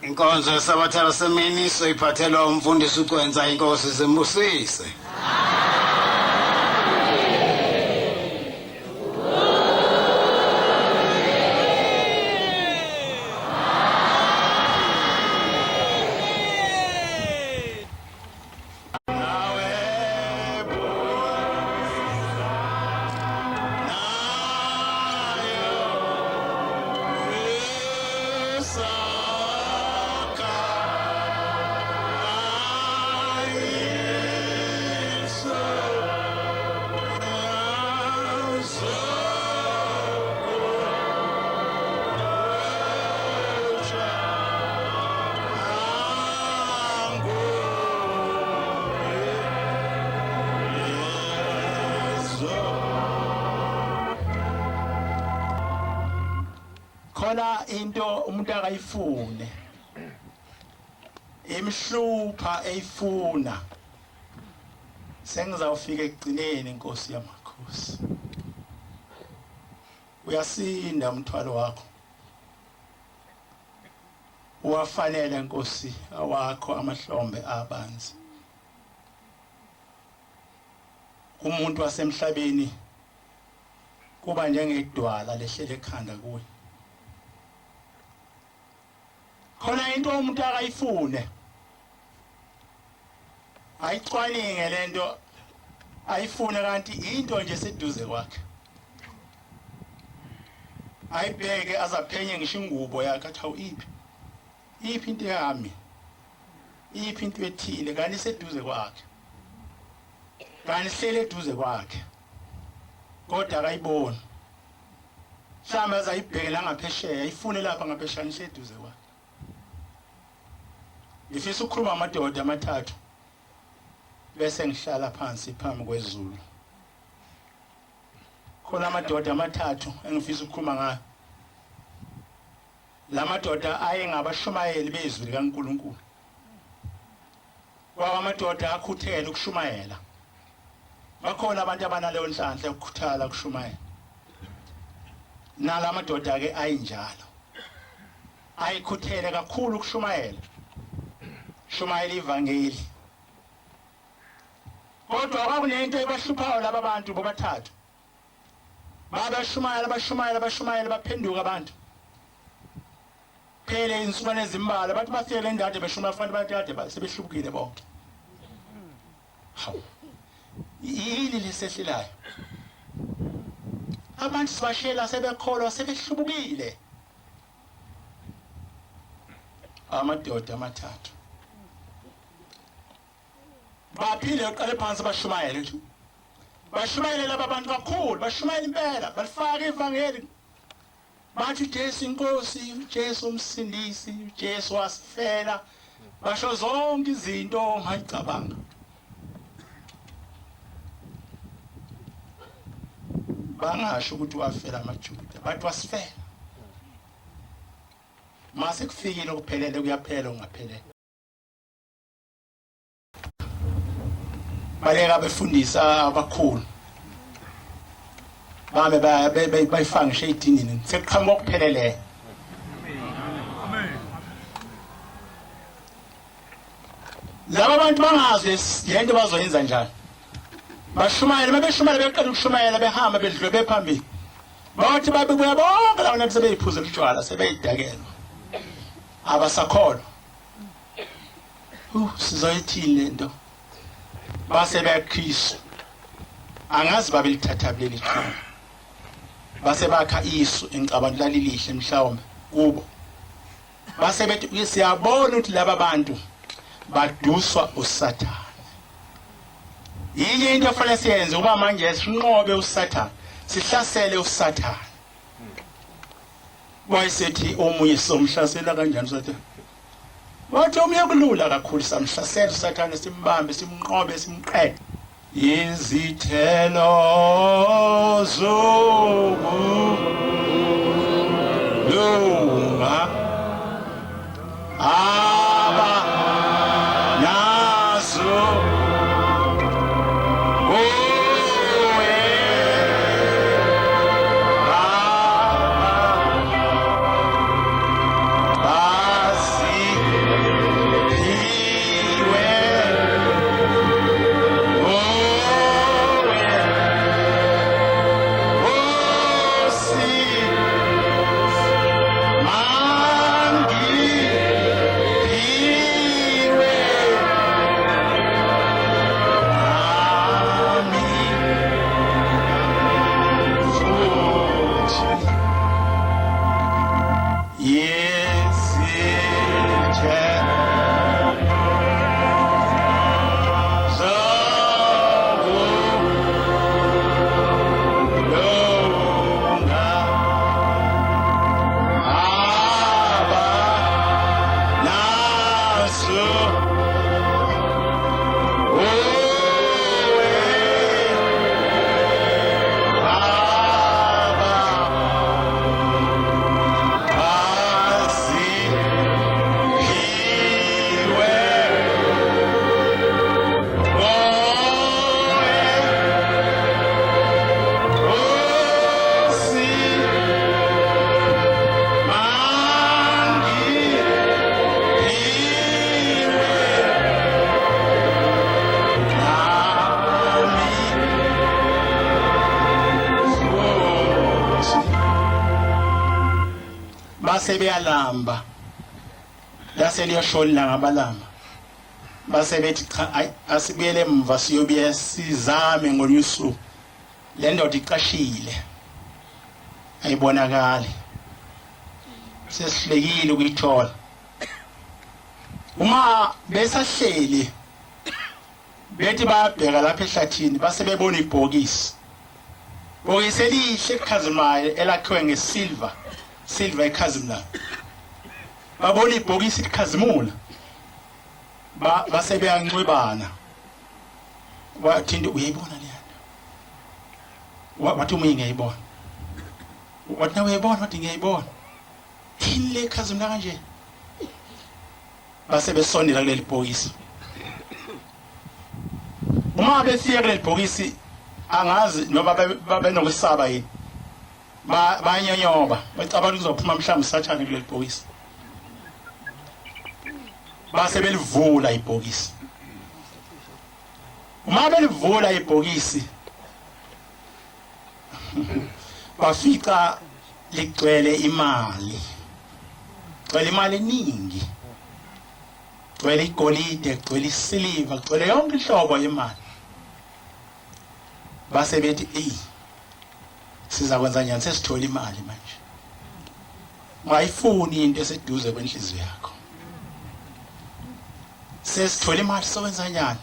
Inkonzo yesabatha lasemini soyiphathelwa umfundisi uCwenza inkosi zimbusise. Khona into umuntu akayifune imhlupha eyifuna sengizawufika ekugcineni inkosi yamakhosi uyasinda umthwalo wakho uwafanele inkosi awakho amahlombe abanzi umuntu wasemhlabeni kuba njengedwala lehlele ekhanda kuwe khona into umuntu akayifune ayicwaninge lento ayifune kanti into nje seduze kwakhe ayibheke azaphenye ngisho ingubo yakhe athi awu iphi into yami iphi into ethile kanti seduze kwakhe kanti hlele eduze kwakhe kodwa akayiboni mhlawumbe azayibheke la ngaphesheya ayifune lapha ngaphesheya nje eduze kwakhe ngifisa ukukhuluma amadoda amathathu bese ngihlala phansi phambi kwezulu khona amadoda amathathu engifisa ukukhuluma ngayo lamadoda ayengabashumayeli bezwi likaNkulunkulu kwawa amadoda akhuthele ukushumayela bakhona abantu abanaleyo nhlanhla yokukhuthala ukushumayela nala madoda ke ayinjalo ayikhuthele kakhulu ukushumayela shumayela ivangeli kodwa kwakunento ebahluphayo laba bantu bobathathu bashumayela baphenduka abantu phele insukwane ezimbala bathi bafike le ndade beshuma fanele bathathe sebehlukile bonke hawu yini lesehlelayo abantu sibashela sebekholwa sebehlubukile amadoda amathathu baphile uqale phansi bashumayele nje bashumayele laba bantu kakhulu bashumayela impela balifaka ivangeli bathi Jesu inkosi Jesu umsindisi Jesu wasifela basho zonke izinto ongayicabanga bangasho ukuthi wafela amaJuda bathi wasifela mase kufikile ukuphelele kuyaphela ungaphelele baleka befundisa abakhulu babe bayifanga ngisho edinini sekuqhamuka okuphelele amen laba bantu bangazi lento bazoyenza njani bashumayela mabeshumayela beqala ukushumayela behamba bedlwe phambili bathi babe kuya bonke lawo nabe sebeyiphuza utshwala sebeyidakelwa abasakholwa sizoyithini lento base beKristu angazi babelithathabuleli iqhawe base bakha isu engicabanga lalilihle mhlawumbe kubo base bethi siyabona ukuthi laba bantu baduswa uSathane yini into efanele siyenze uma manje sinqobe uSathane sihlasele uSathane wayesethi omunye somhlasela kanjani uSathane wathi omunye kulula kakhulu samhlasela uSathane simbambe simnqobe simqede izithelo zokulunga aba naso Basi base beyalamba lase liyoshona ngabalamba base bethi cha asibuyele emva siyobuye sizame ngolusuku le ndoda iqashile ayibonakali sesihlekile ukuyithola uma besahleli bethi babheka lapha ehlathini base bebona ibhokisi elihle ekhazimayo elakhiwe ngesilver ekhazimulayo babona ibhokisi likhazimula base beyancwebana wathi uyayibona le nto wathi uma ngiyayibona wathi nawe uyayibona wathi ngiyayibona yini le khazimula kanje base besondela kuleli bhokisi uma befika kuleli bhokisi angazi noba babenokusaba yini banyonyoba bacabanga kuzophuma mhlawumbe sathane kuleli bhokisi base belivula ibhokisi uma belivula ibhokisi bafica ligcwele imali eningi gcwele igolide gcwele isiliva gcwele yonke ihlobo yemali base bethi siza kwenza njani sesithola imali manje ungayifuni into eseduze kwenhliziyo yakho sesithola imali sokwenza njani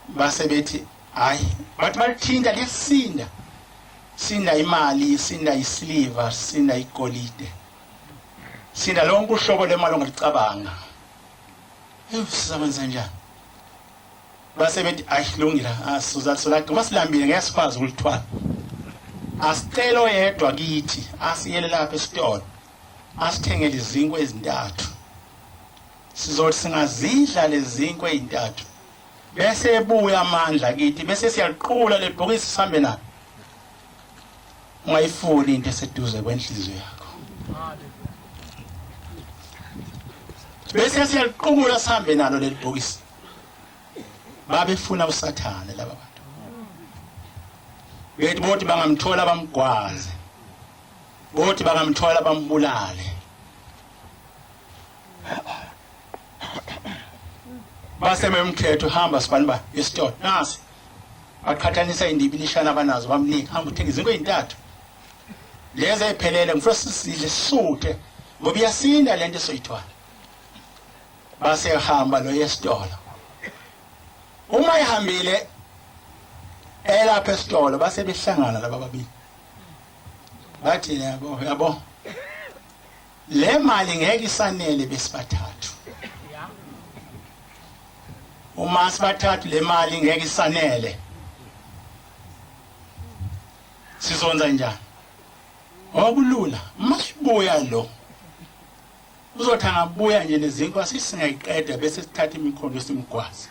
base bethi hayi bathi balithinta lesinda sinda imali sinda isiliva sinda igolide sinda lonke uhlobo lemali ongalicabanga siza kwenza njani base bethi ayilungile asizatsolaka basilambile ngeke sikwazi ukulithwala asicela oyedwa kithi asiyele lapha esitolo asithengele izinkwa ezintathu sizothi singazidla lezi zinkwa ezintathu bese ebuya amandla kithi bese siyaqhula lebhokisi sihambe nalo ungayifuni into eseduze kwenhliziyo yakho bese siyaqhula sihambe nalo leli bhokisi babefuna usathane laba bantu bethi bothi bangamthola bamgwaze bothi bangamthola bambulale base memkhetho hamba sibani esitolo nasi baqhathanisa indibilishana abanazo bamnika hamba uthenga izinto ezintathu lezi ayiphelele ngifuna sisidle sisuthe ngoba iyasinda lento esoyithwala base ehamba lo yesitolo uma ihambile elapha esitolo base behlangana laba babili bathi yabo le mali ngeke isanele besibathathu uma sibathathu le mali ngeke isanele sizonza njani okulula masibuya lo uzothi angabuya nje nezinkwa sisingayiqeda bese sithatha imikhondo simgwazi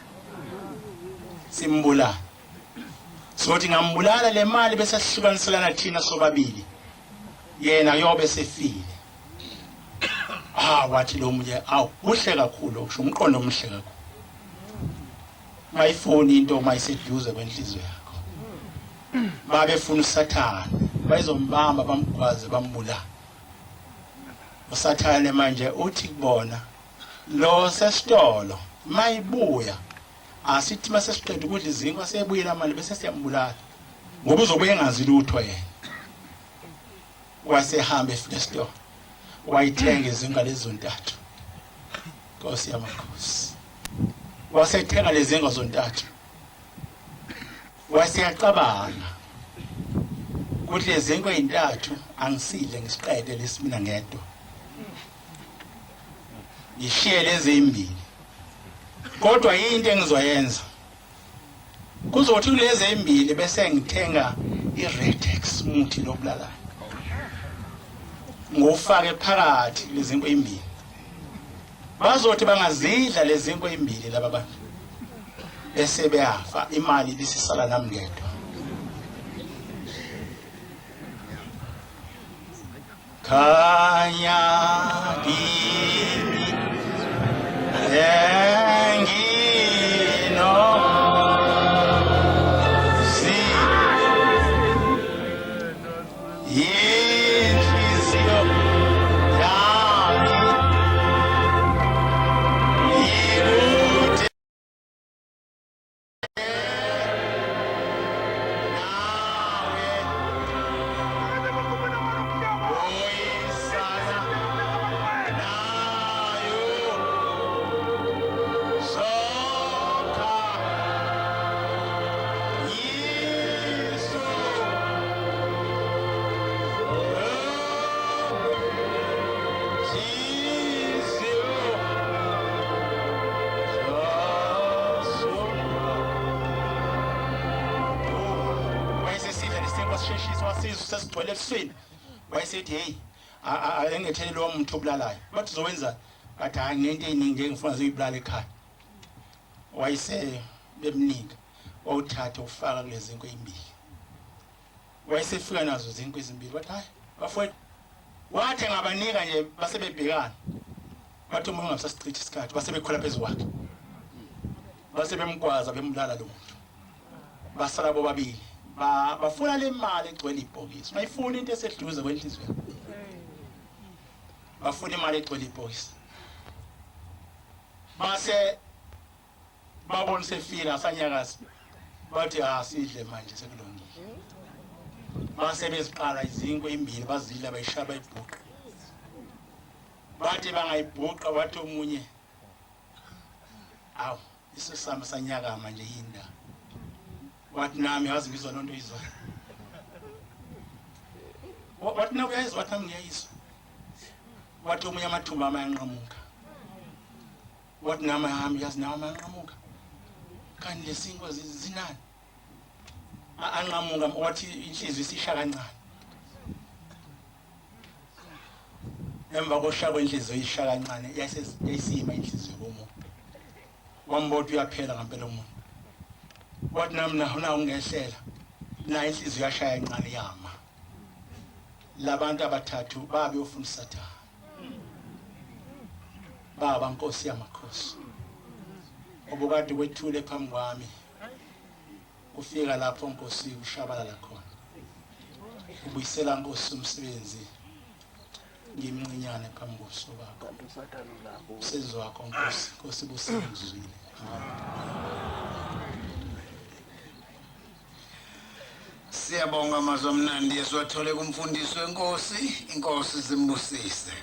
simbulala sothi ngambulala le mali bese sihlukaniselana thina sobabili yena yobe sefile wathi lo munye kuhle kakhulu okusho umqondo omhle kakhulu mayifuni into mayiseduze kwenhliziyo yakho babefuna usathane bayizombamba bamgwaze bambulala usathane manje uthi kubona lo sesitolo mayibuya asithi mase siqeda ukudla izinkwa siyebuyela mali bese siyambulala ngoba uzobuye engazi lutho yena wasehamba efika esitolo wayithenga izinkwa lezo ntathu Nkosi yamakhosi wasethenga lezi zinkwa zontathu wasiyacabanga ukuthi lezi zinkwa ezintathu angisidle ngisiqede lesimina ngedwa ngishiye lezi ezimbili kodwa into engizoyenza kuzothi kulezi ezimbili bese ngithenga iRetex umuthi lokulala ngofake phakathi lezi zinkwa ezimbili bazothi bangazidla lezi zinkwa ezimbili laba bantu bese beyafa imali lisisala nami ngedwa khanya kimi engino si yinhliziyo isisu sesigcwele ebusweni wayesethi hey engethele lo muntu obulalayo bathi uzowenza bathi hayi ngento eyiningi engifuna zoyibulala ekhaya wayese bemnika wawuthatha ufaka kulezi inkwe ezimbili wayesefika nazo izinkwe ezimbili bathi hayi bafowethu wathi ngabanika nje basebebhekana bathi umuntu ungabusasichitha isikhathi basebekhola phezulu kwakhe basebemgwaza bembulala lo muntu basala bobabili bafuna le mali egcwele ibhokisi mayifuna into eseduze kwenhliziyo bafuna imali egcwele ibhokisi base babona sefika sanyakaza bathi sidle manje sekulungile base beziqala izinkwe ezimbili bazidla bayishaba ibhuqa bathi bangayibhuqa bathi omunye awu isosama sanyaka manje yinda wathi nami yazi ngizwa lonto izwa wathi na uyayizwa wathi nami ngiyayizwa wathi omunye amathumba amayanqamuka wathi nami hami yazi nawe amayanqamuka kanti lesinkwa zinani anqamuka wathi inhliziyo isisha kancane emva koshaya kwenhliziyo isisha kancane yayisima inhliziyo yomuntu wambotha uyaphela ngempela umuntu wathi nami na ungehlela na inhliziyo yashaya kancane yama labantu abathathu babe ufuna uSathane baba Nkosi yamakhosi obukade kwethule phambi kwami ufika lapho Nkosi ushabalala khona ubuyisela Nkosi umsebenzi ngimncinyane phambi kobuso bakho usenzo wakho Nkosi Nkosi busengizwile Siyabonga amazwi amnandi esiwathole kumfundisi weNkosi inkosi zimbusise